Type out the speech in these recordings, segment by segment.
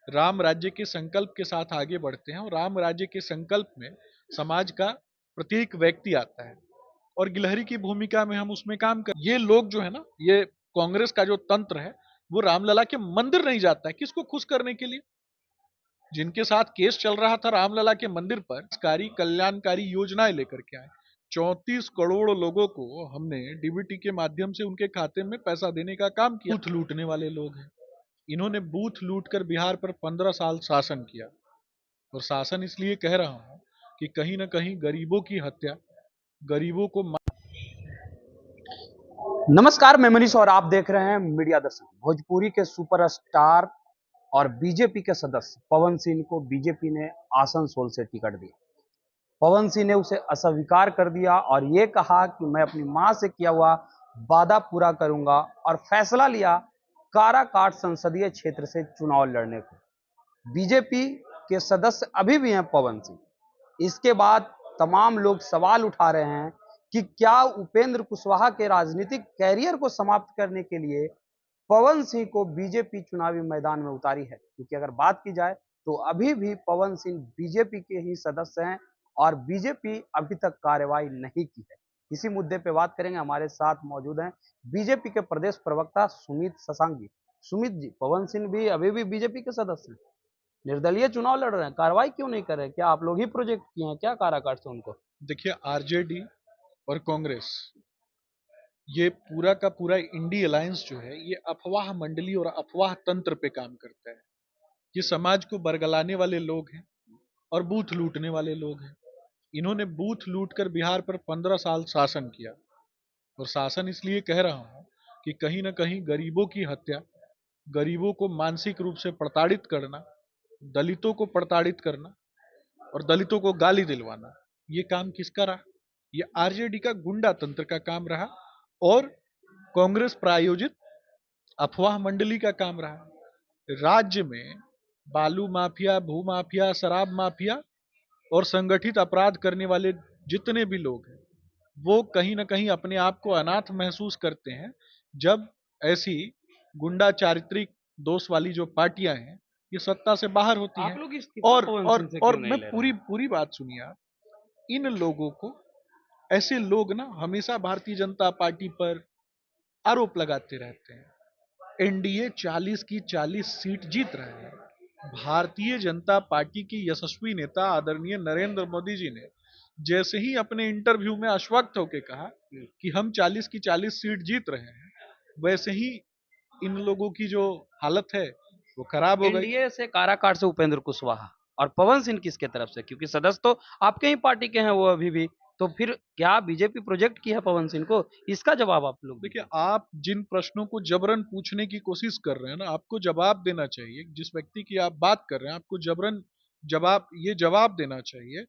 राम राज्य के संकल्प के साथ आगे बढ़ते हैं और राम राज्य के संकल्प में समाज का प्रत्येक व्यक्ति आता है और गिलहरी की भूमिका में हम उसमें काम कर। ये लोग जो है ना, ये कांग्रेस का जो तंत्र है वो रामलला के मंदिर नहीं जाता है, किसको खुश करने के लिए? जिनके साथ केस चल रहा था रामलला के मंदिर पर, कारी कल्याणकारी योजनाएं लेकर के आए। 34 करोड़ लोगों को हमने डीबीटी के माध्यम से उनके खाते में पैसा देने का काम किया। बूथ लूटने वाले लोग हैं। इन्होंने बूथ लूट कर बिहार पर 15 साल शासन किया और शासन इसलिए कह रहा हूं कि कहीं ना कहीं गरीबों की हत्या, गरीबों को नमस्कार, मैं मनीष और आप देख रहे हैं मीडिया दर्शन। भोजपुरी के सुपरस्टार और बीजेपी के सदस्य पवन सिंह को बीजेपी ने आसनसोल से टिकट दिया। पवन सिंह ने उसे अस्वीकार कर दिया और ये कहा कि मैं अपनी मां से किया हुआ वादा पूरा करूंगा और फैसला लिया काराकाट संसदीय क्षेत्र से चुनाव लड़ने को। बीजेपी के सदस्य अभी भी हैं पवन सिंह। इसके बाद तमाम लोग सवाल उठा रहे हैं कि क्या उपेंद्र कुशवाहा के राजनीतिक कैरियर को समाप्त करने के लिए पवन सिंह को बीजेपी चुनावी मैदान में उतारी है। क्योंकि अगर बात की जाए तो अभी भी पवन सिंह बीजेपी के ही सदस्य हैं और बीजेपी अभी तक कार्रवाई नहीं की है। इसी मुद्दे पे बात करेंगे। हमारे साथ मौजूद हैं बीजेपी के प्रदेश प्रवक्ता सुमित शशांक जी। सुमित जी, पवन सिंह भी अभी भी बीजेपी के सदस्य हैं, निर्दलीय चुनाव लड़ रहे हैं, कार्रवाई क्यों नहीं कर रहे? क्या आप लोग ही प्रोजेक्ट किए हैं क्या काराकाट से उनको? देखिए, आरजेडी और कांग्रेस, ये पूरा का पूरा इंडी अलायंस जो है ये अफवाह मंडली और अफवाह तंत्र पे काम करता है। ये समाज को बरगलाने वाले लोग हैं और बूथ लूटने वाले लोग हैं। इन्होंने बूथ लूट कर बिहार पर 15 साल शासन किया और शासन इसलिए कह रहा हूं कि कहीं ना कहीं गरीबों की हत्या, गरीबों को मानसिक रूप से प्रताड़ित करना, दलितों को प्रताड़ित करना और दलितों को गाली दिलवाना, ये काम किसका रहा? ये आरजेडी का गुंडा तंत्र का काम रहा और कांग्रेस प्रायोजित अफवाह मंडली का काम रहा। राज्य में बालू माफिया, भू माफिया, शराब माफिया और संगठित अपराध करने वाले जितने भी लोग हैं वो कहीं ना कहीं अपने आप को अनाथ महसूस करते हैं जब ऐसी गुंडा चारित्रिक दोष वाली जो पार्टियां हैं ये सत्ता से बाहर होती आप हैं। लोग इस्तीफा और पवन और सिंह से और क्यों नहीं मैं ले रहे पूरी हैं? पूरी बात सुनिए आप। इन लोगों को, ऐसे लोग ना हमेशा भारतीय जनता पार्टी पर आरोप लगाते रहते हैं। एनडीए 40 की 40 सीट जीत रहे हैं। भारतीय जनता पार्टी की यशस्वी नेता आदरणीय नरेंद्र मोदी जी ने जैसे ही अपने इंटरव्यू में आश्वस्त होकर कहा कि हम 40 की 40 सीट जीत रहे हैं, वैसे ही इन लोगों की जो हालत है वो खराब हो गई। एनडीए से काराकाट से उपेंद्र कुशवाहा और पवन सिंह किसके तरफ से? क्योंकि सदस्य तो आपके ही पार्टी के हैं वो अभी भी। तो फिर क्या बीजेपी प्रोजेक्ट की है पवन सिंह को? इसका जवाब आप लोग देखिए, दीजिए। आप जिन प्रश्नों को जबरन पूछने की कोशिश कर रहे हैं ना, आपको जवाब देना चाहिए। जिस व्यक्ति की आप बात कर रहे हैं आपको जबरन जवाब देना चाहिए।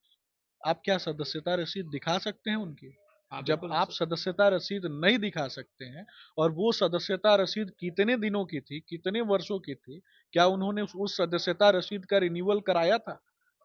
आप क्या सदस्यता रसीद दिखा सकते हैं उनकी? हाँ जब बिल्कुल आप सदस्यता रसीद नहीं दिखा सकते हैं और वो सदस्यता रसीद कितने दिनों की थी, कितने वर्षों की थी, क्या उन्होंने उस सदस्यता रसीद का रिन्यूअल कराया था?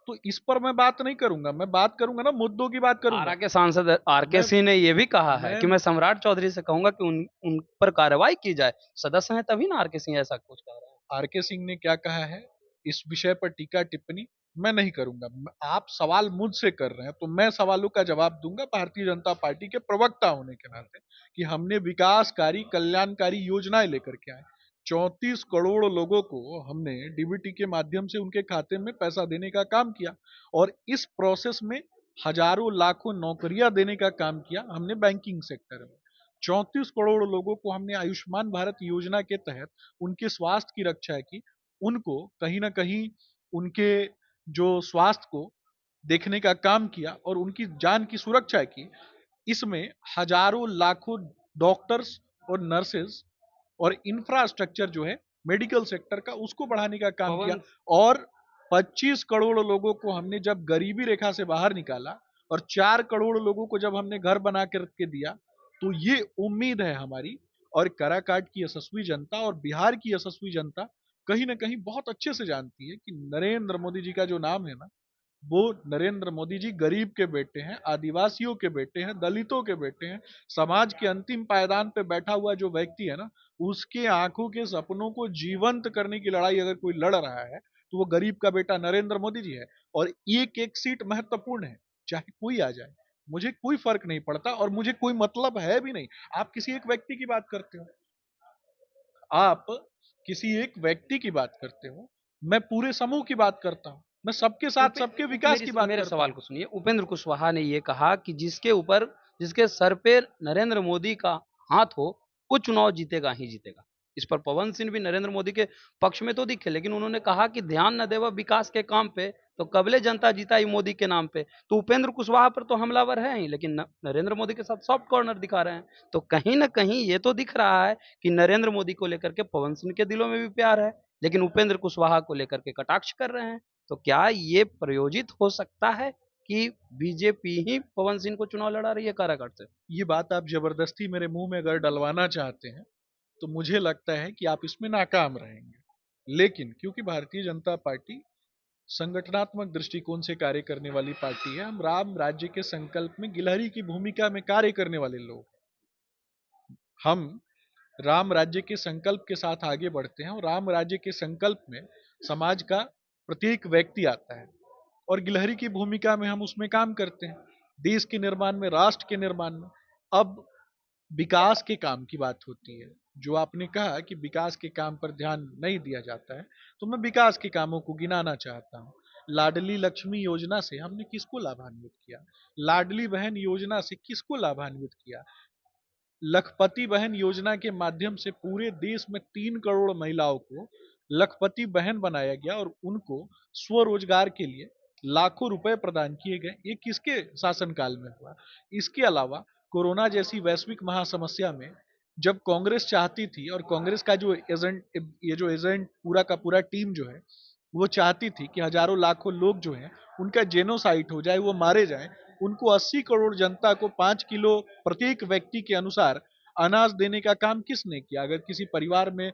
तो इस पर मैं बात नहीं करूंगा। मैं बात करूंगा ना, मुद्दों की बात आरा करूंगा। के सांसद आर के मैं सिंह ने यह भी कहा है मैं कि मैं सम्राट चौधरी से कहूंगा कि उन पर कार्रवाई की जाए। सदस्य हैं तभी ना आर के सिंह ऐसा कुछ कह रहे हैं। आरके सिंह ने क्या कहा है इस विषय पर टीका टिप्पणी मैं नहीं करूंगा। आप सवाल मुझसे कर रहे हैं तो मैं सवालों का जवाब दूंगा भारतीय जनता पार्टी के प्रवक्ता होने के नाते कि हमने विकासकारी कल्याणकारी योजनाएं लेकर के आए। 34 करोड़ लोगों को हमने डीबीटी के माध्यम से उनके खाते में पैसा देने का काम किया और इस प्रोसेस में हजारों लाखों नौकरियां देने का काम किया हमने बैंकिंग सेक्टर में। 34 करोड़ लोगों को हमने आयुष्मान भारत योजना के तहत उनके स्वास्थ्य की रक्षा की। उनको कहीं ना कहीं उनके जो स्वास्थ्य को देखने का काम किया और उनकी जान की सुरक्षा की। इसमें हजारों लाखों डॉक्टर्स और नर्सेज और इंफ्रास्ट्रक्चर जो है मेडिकल सेक्टर का उसको बढ़ाने का काम किया। पवन और 25 करोड़ लोगों को हमने जब गरीबी रेखा से बाहर निकाला और 4 करोड़ लोगों को जब हमने घर बना करके दिया, तो ये उम्मीद है हमारी और काराकाट की यशस्वी जनता और बिहार की यशस्वी जनता कहीं ना कहीं बहुत अच्छे से जानती है कि नरेंद्र मोदी जी का जो नाम है ना, वो नरेंद्र मोदी जी गरीब के बेटे हैं, आदिवासियों के बेटे हैं, दलितों के बेटे हैं। समाज के अंतिम पायदान पे बैठा हुआ जो व्यक्ति है ना, उसके आंखों के सपनों को जीवंत करने की लड़ाई अगर कोई लड़ रहा है तो वो गरीब का बेटा नरेंद्र मोदी जी है। और एक एक सीट महत्वपूर्ण है, चाहे कोई आ जाए, मुझे कोई फर्क नहीं पड़ता और मुझे कोई मतलब है भी नहीं। आप किसी एक व्यक्ति की बात करते हो, आप किसी एक व्यक्ति की बात करते हो, मैं पूरे समूह की बात करता हूं, मैं सबके साथ सबके विकास की बात मेरे करता सवाल हूं। को सुनिए। उपेंद्र कुशवाहा ने ये कहा कि जिसके सर पे नरेंद्र मोदी का हाथ हो, वो चुनाव जीतेगा ही जीतेगा। इस पर पवन सिंह भी नरेंद्र मोदी के पक्ष में तो दिखे, लेकिन उन्होंने कहा कि ध्यान न देवा विकास के काम पे, तो कबले जनता जीताई मोदी के नाम पे। तो उपेंद्र कुशवाहा पर तो हमलावर है ही, लेकिन नरेंद्र मोदी के साथ सॉफ्ट कॉर्नर दिखा रहे हैं। तो कहीं ना कहीं ये तो दिख रहा है कि नरेंद्र मोदी को लेकर के पवन सिंह के दिलों में भी प्यार है, लेकिन उपेंद्र कुशवाहा को लेकर के कटाक्ष कर रहे हैं। तो क्या ये प्रयोजित हो सकता है कि बीजेपी ही पवन सिंह को चुनाव लड़ा रही है काराकाट से? ये बात आप जबरदस्ती मेरे मुंह में अगर डलवाना चाहते हैं, तो मुझे लगता है कि आप इसमें नाकाम रहेंगे। लेकिन क्योंकि भारतीय जनता पार्टी संगठनात्मक दृष्टिकोण से कार्य करने वाली पार्टी है, हम राम राज्य के संकल्प में गिलहरी की भूमिका में कार्य करने वाले लोग, हम राम राज्य के संकल्प के साथ आगे बढ़ते हैं और राम राज्य के संकल्प में समाज का प्रत्येक व्यक्ति आता है और गिलहरी की भूमिका में हम उसमें काम करते हैं, देश के निर्माण में, राष्ट्र के निर्माण में। अब विकास के काम की बात होती है, जो आपने कहा कि विकास के काम पर ध्यान नहीं दिया जाता है, तो मैं विकास के कामों को गिनाना चाहता हूँ। लाडली लक्ष्मी योजना से हमने किसको लाभान्वित किया? लाडली बहन योजना से किसको लाभान्वित किया? लखपति बहन योजना के माध्यम से पूरे देश में 3 करोड़ महिलाओं को लखपति बहन बनाया गया और उनको स्वरोजगार के लिए लाखों रुपए प्रदान किए गए। ये किसके शासनकाल में हुआ? इसके अलावा कोरोना जैसी वैश्विक महासमस्या में जब कांग्रेस चाहती थी, और कांग्रेस का जो एजेंट, ये जो एजेंट पूरा का पूरा टीम जो है, वो चाहती थी कि हजारों लाखों लोग जो हैं उनका जेनोसाइड हो जाए, वो मारे जाएं, उनको 80 करोड़ जनता को 5 किलो प्रत्येक व्यक्ति के अनुसार अनाज देने का काम किसने किया? अगर किसी परिवार में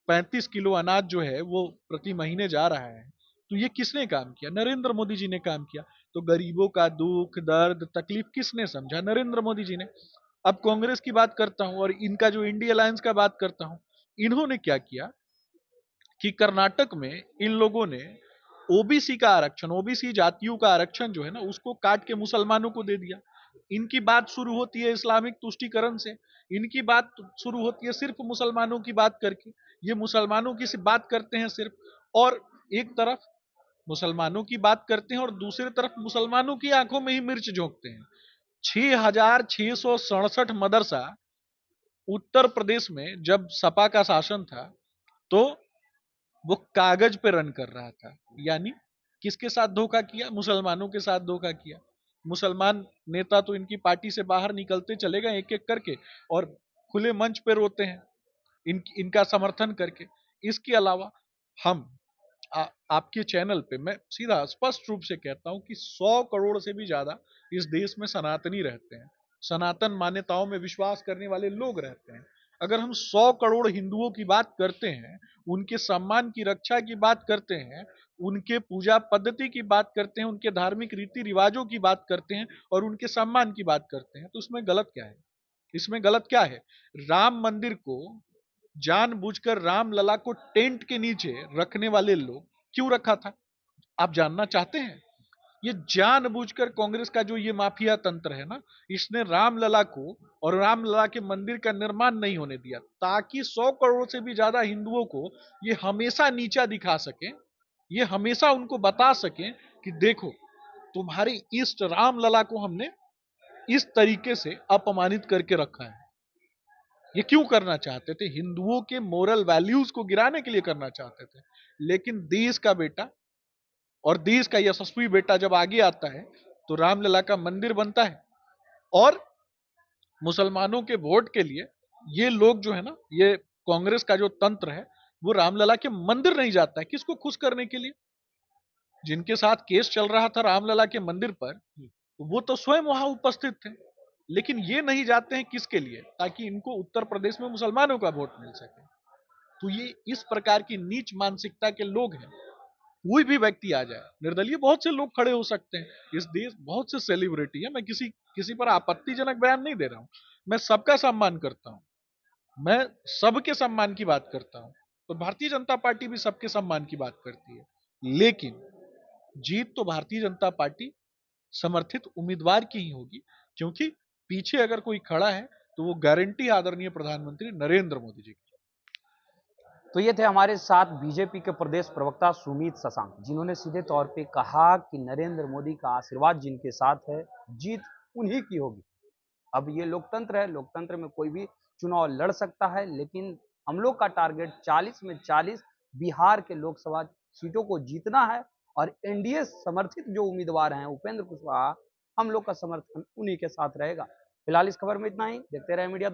35 किलो अनाज जो है वो प्रति महीने जा रहा है, तो ये किसने काम किया? नरेंद्र मोदी जी ने काम किया। तो गरीबों का दुख दर्द तकलीफ किसने समझा? नरेंद्र मोदी जी ने। अब कांग्रेस की बात करता हूं और इनका जो इंडिया अलायंस का बात करता हूं, इन्होंने क्या किया कि कर्नाटक में इन लोगों ने ओबीसी का आरक्षण, ओबीसी जातियों का आरक्षण जो है ना, उसको काट के मुसलमानों को दे दिया। इनकी बात शुरू होती है इस्लामिक तुष्टीकरण से, इनकी बात शुरू होती है सिर्फ मुसलमानों की बात करके। ये मुसलमानों की सिर्फ बात करते हैं सिर्फ, और एक तरफ मुसलमानों की बात करते हैं और दूसरी तरफ मुसलमानों की आंखों में ही मिर्च झोंकते हैं। 6,667 मदरसा उत्तर प्रदेश में जब सपा का शासन था, तो वो कागज पे रन कर रहा था। यानी किसके साथ धोखा किया? मुसलमानों के साथ धोखा किया। मुसलमान नेता तो इनकी पार्टी से बाहर निकलते चले गए एक एक करके और खुले मंच पे रोते हैं इनका समर्थन करके। इसके अलावा हम आपके चैनल पे मैं सीधा स्पष्ट रूप से कहता हूं कि 100 करोड़ से भी ज्यादा इस देश में सनातनी रहते हैं, सनातन मान्यताओं में विश्वास करने वाले लोग रहते हैं। अगर हम 100 करोड़ हिंदुओं की बात करते हैं, उनके सम्मान की रक्षा की बात करते हैं, उनके पूजा पद्धति की बात करते हैं, उनके धार्मिक रीति रिवाजों की बात करते हैं और उनके सम्मान की बात करते हैं, तो इसमें गलत क्या है? इसमें गलत क्या है? राम मंदिर को जानबूझकर रामलला को टेंट के नीचे रखने वाले लोग क्यों रखा था? आप जानना चाहते हैं? ये जानबूझकर कांग्रेस का जो ये माफिया तंत्र है ना, इसने रामलला को और रामलला के मंदिर का निर्माण नहीं होने दिया, ताकि 100 करोड़ से भी ज्यादा हिंदुओं को ये हमेशा नीचा दिखा सके, ये हमेशा उनको बता सके कि देखो, तुम्हारे इष्ट रामलला को हमने इस तरीके से अपमानित करके रखा है। ये क्यों करना चाहते थे? हिंदुओं के मोरल वैल्यूज को गिराने के लिए करना चाहते थे। लेकिन देश का बेटा और देश का यशस्वी बेटा जब आगे आता है, तो रामलला का मंदिर बनता है और मुसलमानों के वोट के लिए ये लोग जो है ना, ये कांग्रेस का जो तंत्र है, वो रामलला के मंदिर नहीं जाता है। किसको खुश करने के लिए? जिनके साथ केस चल रहा था रामलला के मंदिर पर, वो तो स्वयं वहां उपस्थित थे। लेकिन ये नहीं जाते हैं किसके लिए? ताकि इनको उत्तर प्रदेश में मुसलमानों का वोट मिल सके। तो ये इस प्रकार की नीच मानसिकता के लोग हैं। कोई भी व्यक्ति आ जाए, निर्दलीय बहुत से लोग खड़े हो सकते हैं, इस देश बहुत से सेलिब्रिटी है, मैं किसी किसी पर आपत्तिजनक बयान नहीं दे रहा हूं, मैं सबका सम्मान करता हूं, मैं सबके सम्मान की बात करता हूं, तो भारतीय जनता पार्टी भी सबके सम्मान की बात करती है। लेकिन जीत तो भारतीय जनता पार्टी समर्थित उम्मीदवार की ही होगी, क्योंकि पीछे अगर कोई खड़ा है तो वो गारंटी आदरणीय प्रधानमंत्री नरेंद्र मोदी जी की। तो ये थे हमारे साथ बीजेपी के प्रदेश प्रवक्ता सुमित शशांक, जिन्होंने सीधे तौर पे कहा कि नरेंद्र मोदी का आशीर्वाद जिनके साथ है, जीत उन्हीं की होगी। अब ये लोकतंत्र है, लोकतंत्र में कोई भी चुनाव लड़ सकता है, लेकिन हम लोग का टारगेट 40 में 40 बिहार के लोकसभा सीटों को जीतना है और एनडीए समर्थित जो उम्मीदवार हैं उपेंद्र कुशवाहा, हम लोग का समर्थन उन्हीं के साथ रहेगा। फिलहाल इस खबर में इतना ही, देखते रहे मीडिया।